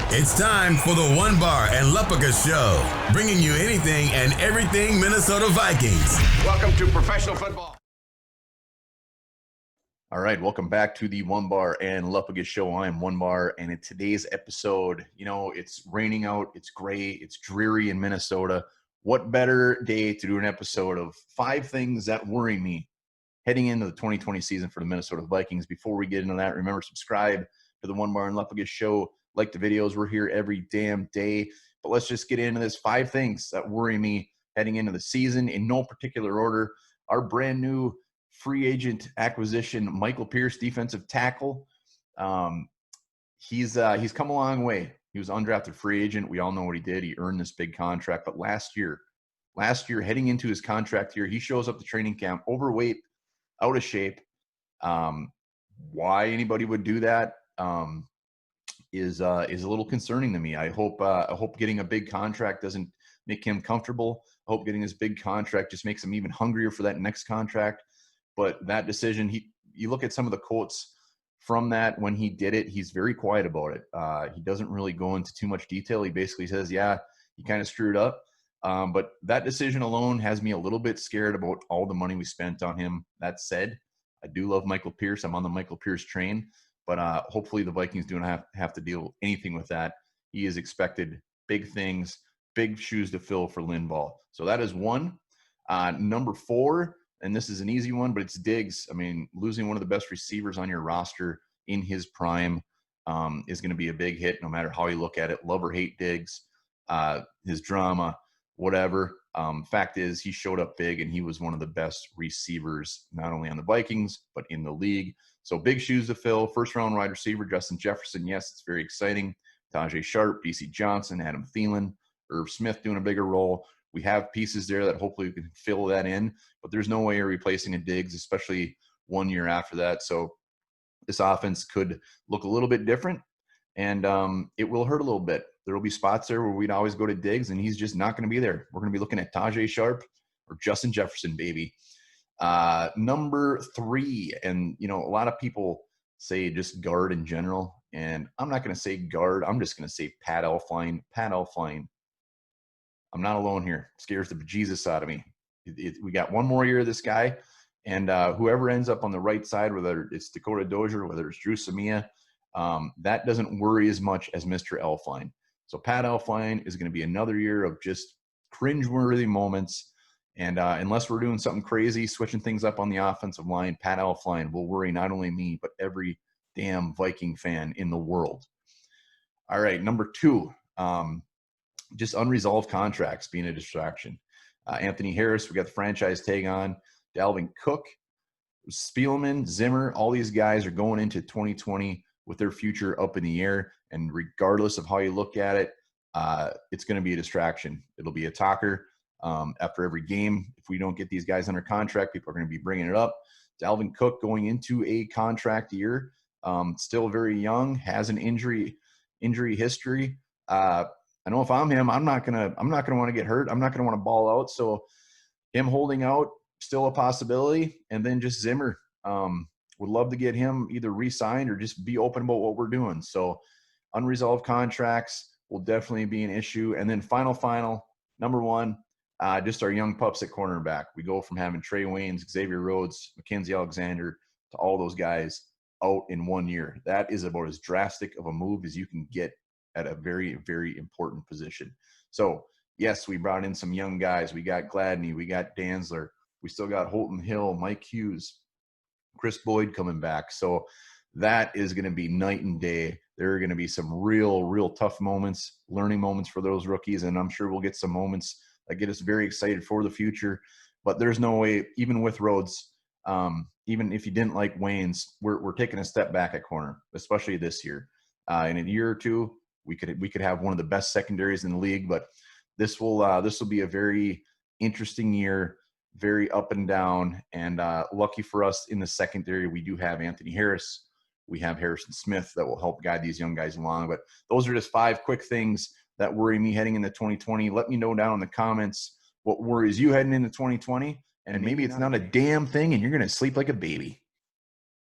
It's time for the One Bar and Lupica Show, bringing you anything and everything Minnesota Vikings. Welcome to professional football. All right, welcome back to the One Bar and Lupica Show. I'm One Bar, and in today's episode, it's raining out, it's gray, it's dreary in Minnesota. What better day to do an episode of 5 things that worry me heading into the 2020 season for the Minnesota Vikings? Before we get into that, remember, subscribe to the One Bar and Lupica Show. Like the videos, we're here every damn day. But let's just get into this 5 things that worry me heading into the season in no particular order. Our brand new free agent acquisition, Michael Pierce, defensive tackle. He's come a long way. He was undrafted free agent. We all know what he did. He earned this big contract. But last year, heading into his contract year, he shows up to training camp overweight, out of shape. Why anybody would do that is a little concerning to me. I hope getting a big contract doesn't make him comfortable. I hope getting this big contract just makes him even hungrier for that next contract. But that decision, you look at some of the quotes from that when he did it, he's very quiet about it. He doesn't really go into too much detail. He basically says, yeah, he kind of screwed up. But that decision alone has me a little bit scared about all the money we spent on him. That said, I do love Michael Pierce. I'm on the Michael Pierce train. But hopefully the Vikings do not have to deal anything with that. He is expected big things, big shoes to fill for Linval. So that is one. Number 4, and this is an easy one, but it's Diggs. I mean, losing one of the best receivers on your roster in his prime is going to be a big hit no matter how you look at it. Love or hate Diggs, his drama, whatever. Fact is, he showed up big, and he was one of the best receivers, not only on the Vikings, but in the league. So big shoes to fill. First-round wide receiver, Justin Jefferson. Yes, it's very exciting. Tajay Sharp, B.C. Johnson, Adam Thielen, Irv Smith doing a bigger role. We have pieces there that hopefully we can fill that in, but there's no way you're replacing a Diggs, especially 1 year after that. So this offense could look a little bit different, and it will hurt a little bit. There will be spots there where we'd always go to Diggs, and he's just not going to be there. We're going to be looking at Tajay Sharp or Justin Jefferson, baby. Number 3, and a lot of people say just guard in general, and I'm not going to say guard. I'm just going to say Pat Elflein. Pat Elflein. I'm not alone here. Scares the bejesus out of me. We got 1 more year of this guy, and whoever ends up on the right side, whether it's Dakota Dozier, whether it's Drew Samia, that doesn't worry as much as Mr. Elflein. So Pat Elflein is going to be another year of just cringeworthy moments. And unless we're doing something crazy, switching things up on the offensive line, Pat Elflein will worry not only me, but every damn Viking fan in the world. All right, number 2, just unresolved contracts being a distraction. Anthony Harris, we got the franchise tag on. Dalvin Cook, Spielman, Zimmer, all these guys are going into 2020 with their future up in the air. And regardless of how you look at it, it's going to be a distraction. It'll be a talker. After every game, if we don't get these guys under contract, people are going to be bringing it up. Dalvin Cook going into a contract year, still very young, has an injury history. I know if I'm him, I'm not gonna want to get hurt. I'm not gonna want to ball out. So him holding out, still a possibility. And then just Zimmer, would love to get him either re-signed or just be open about what we're doing. So unresolved contracts will definitely be an issue. And then final, number 1, just our young pups at cornerback. We go from having Trey Waynes, Xavier Rhodes, Mackenzie Alexander to all those guys out in 1 year. That is about as drastic of a move as you can get at a very, very important position. So, yes, we brought in some young guys. We got Gladney. We got Danzler. We still got Holton Hill, Mike Hughes, Chris Boyd coming back. So that is going to be night and day. There are going to be some real tough moments, learning moments for those rookies, and I'm sure we'll get some moments that get us very excited for the future. But there's no way, even with Rhodes, even if you didn't like Waynes, we're taking a step back at corner, especially this year. In a year or 2, we could have one of the best secondaries in the league, but this will be a very interesting year, very up and down. And lucky for us in the secondary, we do have Anthony Harris. We have Harrison Smith that will help guide these young guys along. But those are just 5 quick things that worry me heading into 2020. Let me know down in the comments what worries you heading into 2020. And maybe it's not a damn thing and you're going to sleep like a baby.